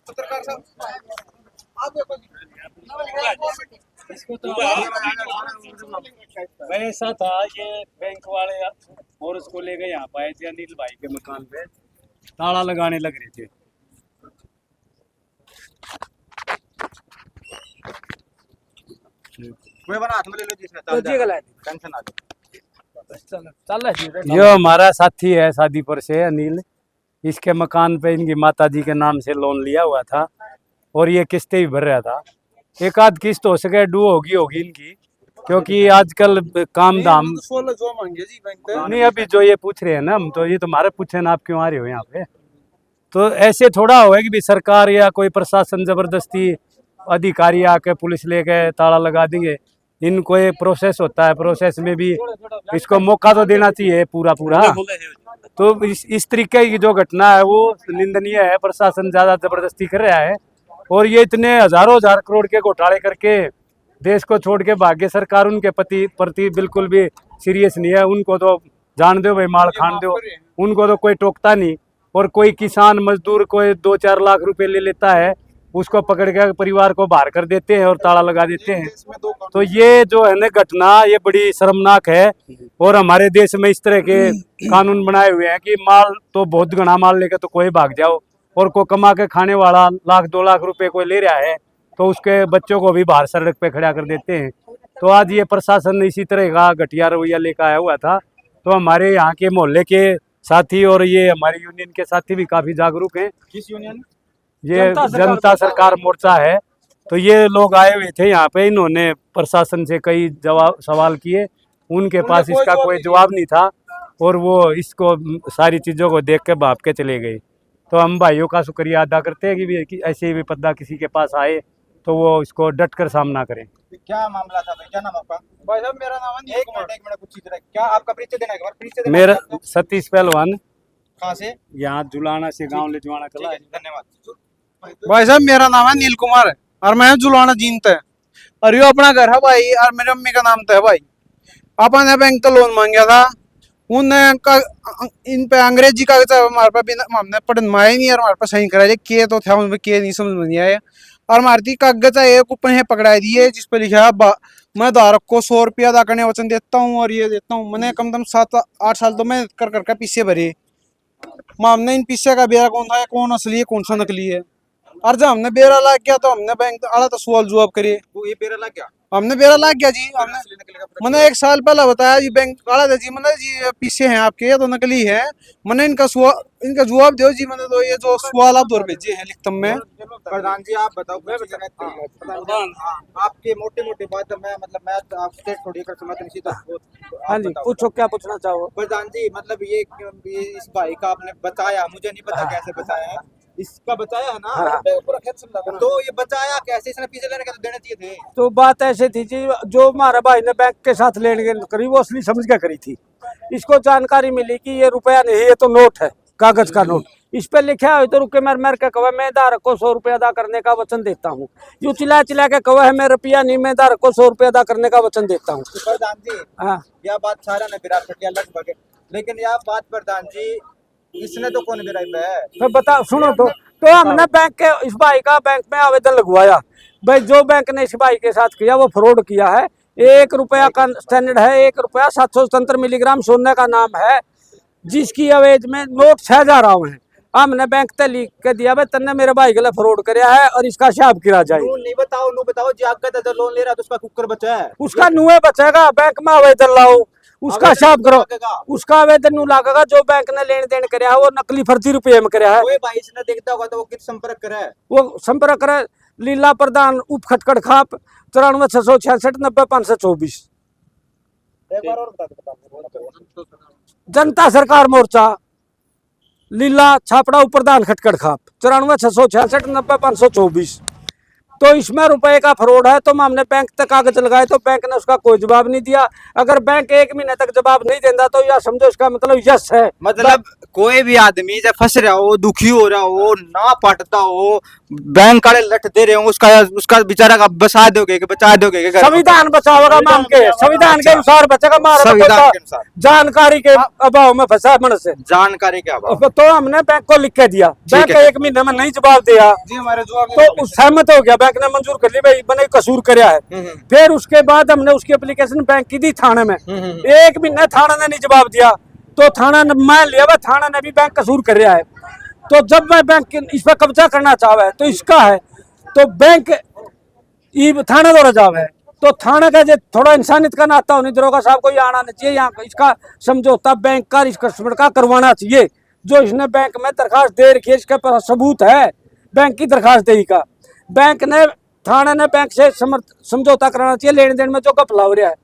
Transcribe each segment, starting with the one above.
पत्रकार साहब आप देखो इसको तो वैसा था ये बैंक वाले और उसको ले गए यहाँ पाए थे अनिल भाई के मकान पे ताला लगाने लग रहे थे। कोई बना हाथ में ले लो जिसमें तो जी गलत टेंशन आ चल रहा जो हमारा साथी है शादी पर से अनिल, इसके मकान पे इनकी माता जी के नाम से लोन लिया हुआ था और ये किस्तें भी भर रहा था। एक आध किस्त हो सके डू होगी इनकी, क्योंकि आजकल काम धाम 16 जो मांगे जी बैंक पे नहीं। अभी जो ये पूछ रहे हैं ना, हम तो ये तुम्हारे पूछे ना, आप क्यों आ रहे हो यहाँ पे? तो ऐसे थोड़ा होगा कि भी सरकार या कोई प्रशासन जबरदस्ती अधिकारी आके पुलिस लेके ताला लगा देंगे। इनको ये प्रोसेस होता है, प्रोसेस में भी इसको मौका तो देना चाहिए पूरा पूरा। तो इस तरीके की जो घटना है वो निंदनीय है। प्रशासन ज्यादा जबरदस्ती कर रहा है और ये इतने हजारों हजार करोड़ के घोटाले करके देश को छोड़ के भाग्य सरकार उनके प्रति बिल्कुल भी सीरियस नहीं है। उनको तो जान दो भाई, माल खान दो, उनको तो कोई टोकता नहीं। और कोई किसान मजदूर कोई 2-4 लाख रुपए ले लेता है, उसको पकड़ के परिवार को बाहर कर देते हैं और ताला लगा देते हैं। तो ये जो है ना घटना, ये बड़ी शर्मनाक है। और हमारे देश में इस तरह के कानून बनाए हुए हैं कि माल तो बहुत घना माल लेके तो कोई भाग जाओ, और को कमा के खाने वाला 1-2 लाख रुपए कोई ले रहा है तो उसके बच्चों को भी बाहर सड़क पे खड़ा कर देते हैं। तो आज ये प्रशासन इसी तरह का घटिया रवैया लेकर आया हुआ था। तो हमारे यहाँ के मोहल्ले के साथी और ये हमारी यूनियन के साथी भी काफी जागरूक हैं। किस यूनियन? ये जनता सरकार मोर्चा है। तो ये लोग आए हुए थे यहाँ पे, इन्होंने प्रशासन से कई सवाल किए, उनके पास इसका कोई जवाब नहीं था और वो इसको सारी चीज़ों को देख के भाप के चले गए। तो हम भाइयों का शुक्रिया अदा करते हैं कि ऐसे विपदा किसी के पास आए तो वो इसको डट कर सामना करें। क्या मामला था भाई? क्या नाम आपका? भाई साहब मेरा नाम है एक मिनट कुछ चीज क्या आपका परिचय देना है? परिचय देना मेरा सतीश पहलवान, कहाँ से? यहाँ जुलाना से गांव लेजवाना कला। धन्यवाद भाई साहब। मेरा नाम है नील कुमार और मैं जुलाना जीनता है और यो अपना घर है भाई, और मेरे अम्मी का नाम तो है भाई। अपन ने बैंक का लोन मांगा था, इन पे अंग्रेजी कागज हमारे पास हमने पढ़ माया नहीं और हमारे पास सही करा के तो था उनमें के नहीं समझ में नहीं आया। और हमारी कागज एक ऊपर है पकड़ाई दी है जिस पे लिखा है मैं धारक को 100 रुपया अदा करने वचन देता हूँ और ये देता हूँ। मैंने कम 7-8 साल तो मैं कर करके पीछे भरे। हमने इन पीछे का बेरा कौन था, कौन असली है कौन सा नकली है। और जब हमने बेरा लाग गया तो हमने बैंक आला तो सवाल जवाब करिए। वो ये बेरा लाग गया, हमने बेरा लाग गया जी। हमने मैंने 1 साल पहले बताया जी बैंक आला था जी, मैंने जी पीछे हैं आपके, ये तो नकली है। मैंने इनका जवाब दो जी। मैंने तो ये जो सवाल आप दौर भेजे हैं लिखतम में। प्रधान जी आप बताओ, आपके मोटे मोटे बात मैं मतलब मैं आपसे थोड़ी कर समझ नहीं सीधा। हाँ जी, पूछो क्या पूछना चाहो। प्रधान जी मतलब ये इस भाई का आपने बताया, मुझे नहीं पता कैसे बताया है, इसका बताया है ना। हाँ। तो ये बचाया कैसे? इसने पीछे लेने के तो देने चाहिए थे। तो बात ऐसे थी जी, जो हमारा भाई ने बैंक के साथ लेन देन करी वो असली समझ के करी थी। इसको जानकारी मिली कि ये रुपया नहीं, ये तो नोट है, कागज का नोट। इस पे लिखा है तो रुके मर के कहा मैं धारक को 100 रुपया अदा करने का वचन देता हूँ। यू चिल्ला के कहा है मैं रुपया नहीं, मैं धारक को 100 रुपया अदा करने का वचन देता हूँ। प्रधान जी हाँ, यह बात सारा ने विराट पटिया लगभग, लेकिन यह बात प्रधान जी इसने तो कौन विराट है? तो बता सुनो तो हमने बैंक के इस भाई का बैंक में आवेदन लगवाया। भाई जो बैंक ने इस भाई के साथ किया वो फ्रॉड किया है। 1 रुपया का स्टैंडर्ड है, 1 रुपया 777 मिलीग्राम सोने का नाम है, जिसकी अवेज में नोट 6000 आए हैं। हमने बैंक ते लिख के दिया भाई तन्ने मेरे भाई के लिए फ्रॉड कराया है और इसका हिसाब किया जाए। नहीं बताओ जी, आपका तो लोन ले रहा है तो उसका कुकर बचा है, उसका नुए बचेगा। बैंक में आवेदन लाओ, उसका हिसाब करो, उसका आवेदन नु लागेगा। जो बैंक ने लेन देन कराया है वो नकली फर्जी रुपये में कराया है। कोई भाई इसने देखता होगा तो वो किस संपर्क करे? वो संपर्क करे लीला प्रधान उप खटखड़ खाप 94 666 90 524। एक बार और बता दो। जनता सरकार मोर्चा लीला छापड़ा उप प्रधान खटखड़ खाप 94 666 90 524। तो इसमें रुपए का फ्रॉड है। तो हमने बैंक तक कागज लगाए तो बैंक ने उसका कोई जवाब नहीं दिया। अगर बैंक 1 महीने तक जवाब नहीं देता तो या समझो इसका मतलब यस है। मतलब कोई भी आदमी जब फंस रहा हो, दुखी हो रहा हो, ना पटता हो, बैंक वाले लट दे रहे हो, उसका बेचारा का बचा दोगे कि बचा दोगे कि संविधान बचावेगा मांग के, संविधान के अनुसार बचेगा। हमारा संविधान के अनुसार जानकारी के अभाव में फंसा मन से, जानकारी के अभाव। तो हमने बैंक को लिख के दिया। बैंक 1 महीने में नहीं जवाब दिया तो सहमत हो गया, बैंक ने मंजूर कर ली भाई मैंने कसूर कराया है। फिर उसके बाद हमने उसकी एप्लीकेशन बैंक की दी थाने में। 1 महीने थाना ने नहीं जवाब दिया तो थाना ने मान लिया भाई थाना ने भी बैंक कसूर कर रहा है। तो जब वह बैंक इस पर कब्जा करना चाहे तो इसका है तो बैंक थाना द्वारा जावे है। तो थाना का जो थोड़ा इंसानियत का नाता होनी, दरोगा साहब को ये आना नहीं चाहिए, यहाँ इसका समझौता बैंक का इस कस्टमर का करवाना चाहिए। जो इसने बैंक में दरखास्त दे रखी है इसके पास सबूत है बैंक की दरखास्त देही का। बैंक ने थाना ने बैंक से समझौता कराना चाहिए लेन देन में जो घपला हो रहा है।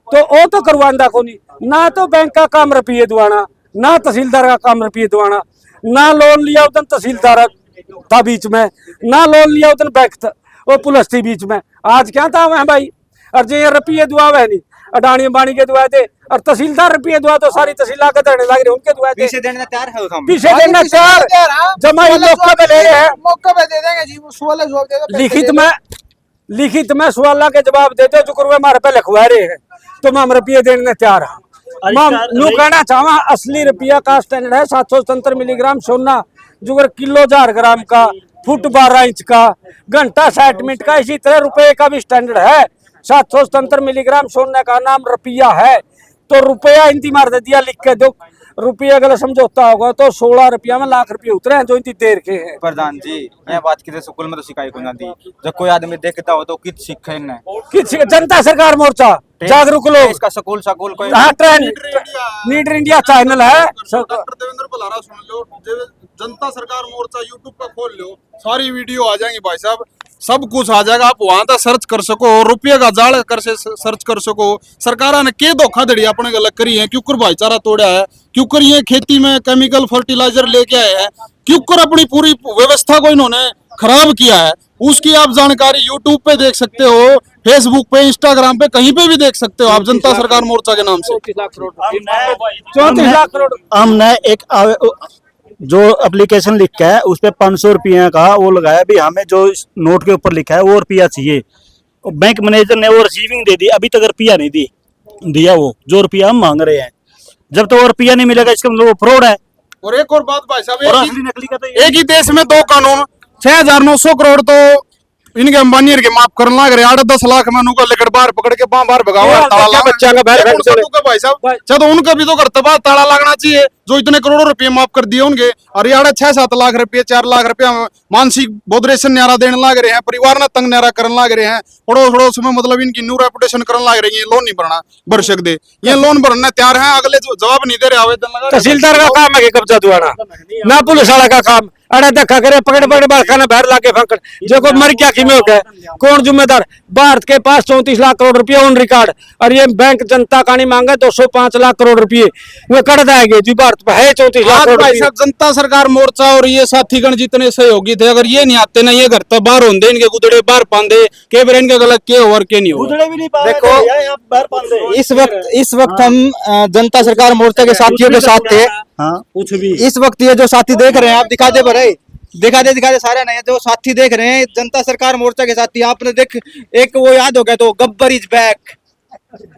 तो वो तो करवाना को नहीं, ना तो बैंक का काम रुपये दुआना, ना तहसीलदार का काम रुपये दुआना, ना लोन लिया उधर तहसीलदार था बीच में, ना लोन लिया उधर बैंक था वो पुलिस थी बीच में। आज क्या था वह भाई, और जो रुपये दुआ है नहीं अडानी अंबानी के दुआ थे और तहसीलदार रुपये दुआ तो सारी तहसील आगे देने लग रहे उनके दुआ थे। पीछे देने तैयार है हम, पीछे देना चार जमा मौका पे ले रहे हैं, मौका पे दे देंगे जी। सवाल जवाब दे दो, लिखित में सवाल के जवाब दे दो जो हमारे पे लिखवा रहे हैं तो हम रुपये देने तैयार हैं। मैं कहना चाहवा असली रुपया का स्टैंडर्ड है 777 मिलीग्राम सोना, जो किलो 1000 ग्राम का, फुट 12 इंच का, घंटा 60 मिनट का। इसी तरह रुपये का भी स्टैंडर्ड है 777 मिलीग्राम सोने का नाम रुपया है। तो रुपया हिंदी मार दे दिया लिख के दो, रुपया अगर समझौता होगा तो 16 रुपया में लाख रुपये उतरे हैं जो इतनी देर के हैं। प्रधान जी यह बात किसी स्कूल में तो सिखाई को ना दी, जब कोई आदमी देखता हो तो कित सीखे न किस जनता सरकार मोर्चा जागरूक लोग इसका स्कूल कोई नीट इंडिया चैनल है। डॉक्टर देवेंद्र बलारा सुन लो, जनता सरकार मोर्चा यूट्यूब पर खोल लो, सारी वीडियो आ जाएंगी भाई साहब, सब कुछ आ जाएगा। आप वहां तक सर्च कर सको, रुपये का जाल कर से सर्च कर सको। सरकार ने के धोखाधड़ी अपने गलत करी है, क्यों कर भाईचारा तोड़ा है, क्यों कर ये खेती में केमिकल फर्टिलाइजर लेके आए हैं, क्यों कर अपनी पूरी व्यवस्था को इन्होंने खराब किया है। उसकी आप जानकारी यूट्यूब पे देख सकते हो, फेसबुक पे, इंस्टाग्राम पे, कहीं पे भी देख सकते हो आप जनता सरकार मोर्चा के नाम से। 34 लाख करोड़ हमने एक जो एप्लीकेशन लिखा है उस पे 500 रुपये का वो लगाया भी, हमें जो नोट के ऊपर लिखा है वो रुपया चाहिए। बैंक मैनेजर ने वो रिसीविंग दे दी, अभी तक रुपया नहीं दिया वो जो रुपया हम मांग रहे हैं। जब तो वो रुपया नहीं मिलेगा इसका मतलब वो फ्रॉड है। और एक और बात भाई साहब, नकली का तो एक ही देश में 2 कानून, 6900 करोड़ तो इनके अंबानी के माफ करने लग रहे, 8-10 लाख में उनको लेकर बाहर पकड़ के बाहर भगाओ बच्चा का भाई साहब। चलो उनका भी तो घर तबाह ताला लगना चाहिए जो इतने करोड़ों रुपए माफ कर दिए उनके, और यार 6-7 लाख रुपए 4 लाख रुपया मानसिक बोधरेशन न्यारा देने लग रहे हैं, परिवार ने तंग न्यारा करने लग रहे हैं, पड़ोस में मतलब इनकी न्यू रेपुटेशन करने लग रही है। लोन नहीं भरना भर सकते, ये लोन भरने तैयार है, अगले जवाब नहीं दे रहे, आवेदन लगा। तहसीलदार का काम है कि कब्जा दुआना, ना पुलिस वाला का काम। अरे धक्का करे पकड़ खाना बाहर लाके फंकड़ जो को मर गया कि में हो गया, कौन जिम्मेदार। भारत के पास 34 लाख करोड़ रुपये ऑन रिकॉर्ड, और ये बैंक जनता का नहीं मांगा 205 लाख करोड़ रुपये वो कर जाएंगे जी। भारत में है 34 लाख करोड़ भाई साहब, जनता सरकार मोर्चा और ये साथीगण जितने सहयोगी थे, अगर ये नहीं आते ना, ये घर तो बाहर होंगे, इनके गुदड़े बाहर पांदे के बेर इनके गलत के और के नहीं हो। देखो इस वक्त हम जनता सरकार मोर्चा के साथियों के साथ थे। कुछ भी इस वक्त ये जो साथी देख रहे हैं आप, दिखा दे भरे, दिखा दे सारे नहीं, जो साथी देख रहे हैं जनता सरकार मोर्चा के साथी, आपने देख एक वो याद हो गया तो गब्बर इज बैक,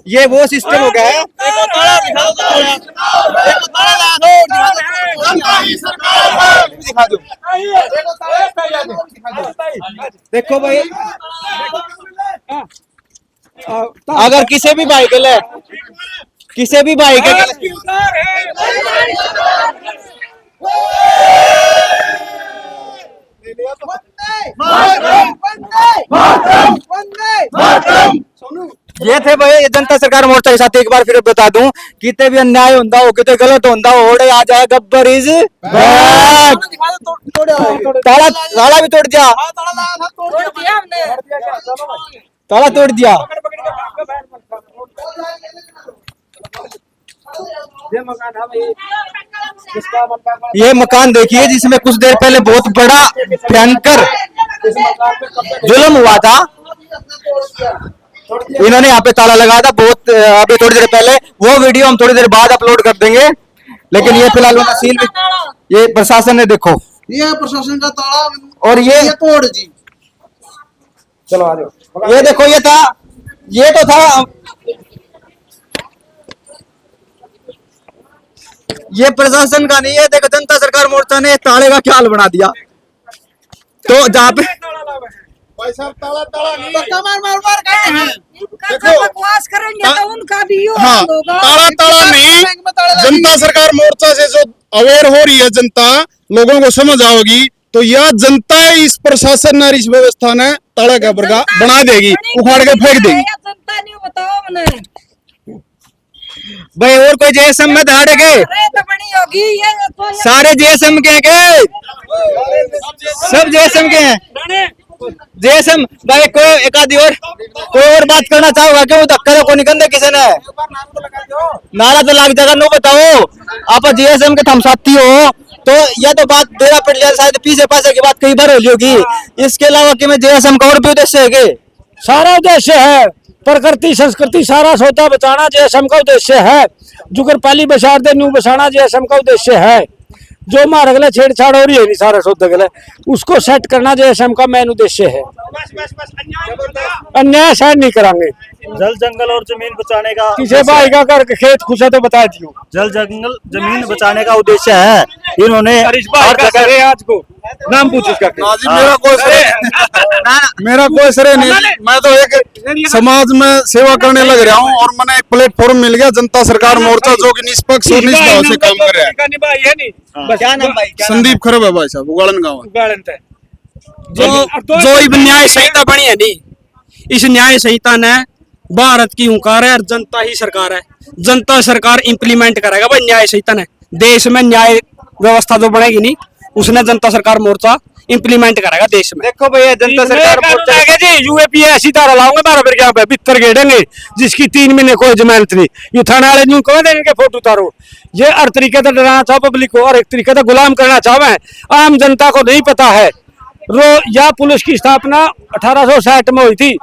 ये वो सिस्टम हो गया है। दिखा दो, देखो भाई, अगर किसी भी भाई के लिए ये थे भाई ये जनता सरकार मोर्चा के साथ। एक बार फिर बता दूं, कितने भी अन्याय होता हो, कितने गलत होता हो, ओड़े आ जाए गब्बर इज बैक। ताला भी तोड़ दिया, ताला तोड़ दिया। ये मकान देखिए जिसमें कुछ देर पहले बहुत बड़ा भयंकर जुल्म हुआ था, इन्होंने यहाँ पे ताला लगाया था बहुत अभी थोड़ी देर पहले। वो वीडियो हम थोड़ी देर बाद अपलोड कर देंगे, लेकिन ये फिलहाल उन्होंने सील भी, ये प्रशासन ने देखो, ये प्रशासन का ताला और ये तोड़ जी। चलो आ जाओ। ये देखो, ये तो था, ये प्रशासन का नहीं है। देखो जनता सरकार मोर्चा ने ताले का क्या हाल बना दिया। तो जहाँ पे भाई साहब ताला ताला नहीं, मार गए हैं। देखो बकवास करेंगे तो उनका भी यो हाँ, हाल होगा। ताला ताला नहीं, जनता सरकार मोर्चा से जो अवेयर हो रही है जनता, लोगों को समझ आओगी तो यह जनता इस प्रशासन और इस व्यवस्था ने ताला के ऊपर का बना देगी, उखाड़ के फेंक देगी। जनता नहीं बताओ मैंने भाई और कोई जेएसएम में धाड़े के रेत बनी होगी ये तो सारे जेएसएम के हैं के? सब जेएसएम के हैं। जेएसएम भाई कोई एक आधी और कोई और बात करना चाहोगा क्यों? धक्का को निकलने किसी ने नारा तो लाग जाएगा। नो बताओ, आप जेएसएम के थम साथी हो तो यह तो बात देना पड़ जाए, शायद पीछे पैसे की बात कई बार हो होगी। इसके अलावा कि मैं जेएसएम का और भी उद्देश्य है के? सारा उद्देश्य है प्रकृति संस्कृति सारा सोता बचाना जेएसएम का उद्देश्य है। जुगर पाली बसार दे न्यू बसाना जेएसएम का उद्देश्य है। जो मार गले छेड़छाड़ हो रही है नहीं सारा सोता गले उसको सेट करना जेएसएम का मेन उद्देश्य है। अन्याय सहन नहीं करांगे। जल जंगल और जमीन बचाने का किसी भाई का कर खेत खुशा तो बता दियो। जल जंगल जमीन बचाने का उद्देश्य है। इन्होंने हर जगह आज को नाम पूछ इसका। ना जी, मेरा कोई श्रेय नहीं। मैं तो एक समाज में सेवा करने लग रहा हूँ और मैंने एक प्लेटफॉर्म मिल गया, जनता सरकार मोर्चा, जो कि निष्पक्ष और निष्ठा से काम कर रहा है। क्या नाम भाई? संदीप खरब है भाई साहब, उगाड़न गाँव। जो न्याय संहिता बनी है नी, इस न्याय संहिता ने भारत की हुंकार है और जनता ही सरकार है। जनता सरकार इंप्लीमेंट करेगा भाई न्याय संहिता ने। देश में न्याय व्यवस्था जो बनेगी नहीं, उसने जनता सरकार मोर्चा इंप्लीमेंट करेगा देश में। देखो भैया जनता सरकार मोर्चा जी यूएपी ऐसी तारा लाऊंगा बारह फिर क्या पे बित्तर गेड़ेंगे जिसकी 3 महीने कोई जमानत नहीं। ये थाना वाले न्यू कह देंगे कि फोटो उतारो। ये हर तरीके से डराना चाहो पब्लिक को और एक तरीके से गुलाम करना चाहे आम जनता को नहीं पता है। या पुलिस की स्थापना 1860 में हुई थी,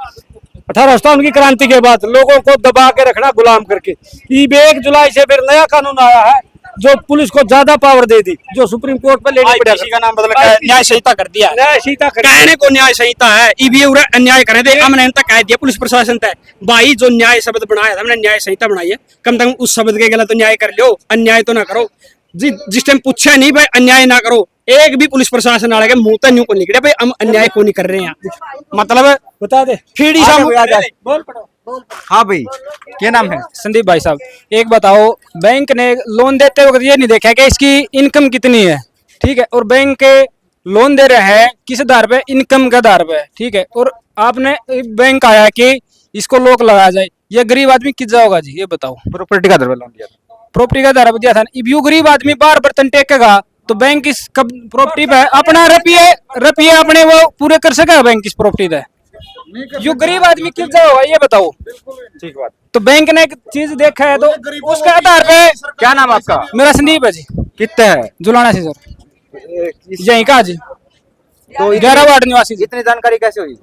1857 की क्रांति के बाद लोगों को दबा के रखना गुलाम करके। 1 जुलाई से फिर नया कानून आया है जो पुलिस को ज्यादा पावर दे दी, जो सुप्रीम कोर्ट पे लेनी पड़ेगा। का नाम बदल के न्याय संहिता कर दिया। न्याय संहिता कहने को न्याय संहिता है, ये अन्याय करे थे। हमने तक कह दिया पुलिस प्रशासन तक भाई जो न्याय शब्द बनाया था, हमने न्याय संहिता बनाई है, कम से कम उस शब्द के गलत तो न्याय कर लो, अन्याय तो ना करो। जिस टाइम पूछा नहीं भाई अन्याय ना करो, एक भी पुलिस प्रशासन वाले के मुंह तक न्यू को निकले भाई हम अन्याय को नहीं कर रहे हैं। मतलब बता दे फीडी बोल पड़ो। हाँ भाई, क्या नाम है? संदीप भाई साहब, एक बताओ, बैंक ने लोन देते वक्त ये नहीं देखा कि इसकी इनकम कितनी है, ठीक है, और बैंक के लोन दे रहे हैं किस आधार पे? इनकम के आधार पे, ठीक है। और आपने बैंक आया कि इसको लोक लगाया जाए, ये गरीब आदमी किस जाओगा जी? ये बताओ। प्रॉपर्टी का लोन दिया था, प्रॉपर्टी का आधार पे दिया था। अब यू गरीब आदमी बार बर्तन टेकेगा तो बैंक इस प्रॉपर्टी पे अपना रुपये अपने वो पूरे कर सकेगा बैंक इस प्रॉपर्टी पे? जो गरीब आदमी किस जाओगा ये बताओ। ठीक बात। तो बैंक ने एक चीज देखा है तो उसके आधार पे। क्या नाम आपका? मेरा संदीप है जी। कितने है? जुलाना से सर, यहीं का जी, तो 11 वार्ड निवासी जी। इतनी जानकारी कैसे हुई?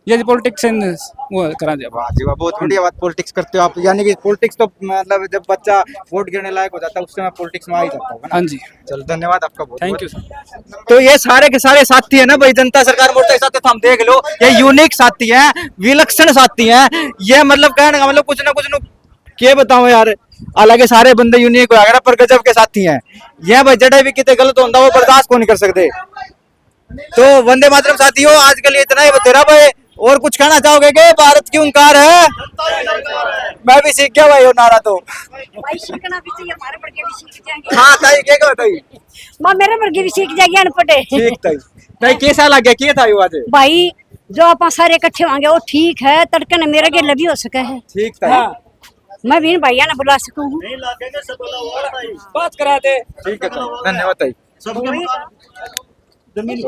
ये पॉलिटिक्स वो करा दिया। वाह जी वाह, बहुत बढ़िया बात। पॉलिटिक्स करते हो आप, यानी कि पॉलिटिक्स तो मतलब जब बच्चा वोट गिरने लायक हो जाता है उस समय पॉलिटिक्स में आ ही जाता होगा। हाँ जी, चलो धन्यवाद आपका बहुत। Thank you sir. तो ये सारे के सारे साथी है ना भाई, जनता सरकार मोर्चा के साथ हम देख लो, ये यूनिक साथी हैं, विलक्षण साथी हैं। ये मतलब कहने का मतलब कुछ ना क्या बताऊं यार, हालांकि सारे बंदे यूनिक हो गए पर गजब के साथी हैं। ये भाई जड़े भी कितने गलत होता वो बर्दाश्त को नहीं कर सकते। तो वंदे मातरम साथियों, आज के लिए इतना ही बतेरा भाई। और कुछ कहना चाहोगे कि भारत की हुंकार है? मैं भी सीख गया भाई वो नारा तो। भाई सीखना भी चाहिए, हमारे वर्गे भी सीख जाएंगे। हाँ ताई क्या बताइए? मां मेरे वर्गे भी सीख जाएंगे अनपढ़े। ठीक ताई कैसा लग गया? क्या था ये बात? भाई जो अपन सारे इकट्ठे होंगे वो ठीक है, तड़के न मेरे के लभी हो सके है। ठीक था, मैं भी भैया ना बुला सकूं। बात करा दे। ठीक है, धन्यवाद ताई। जमीन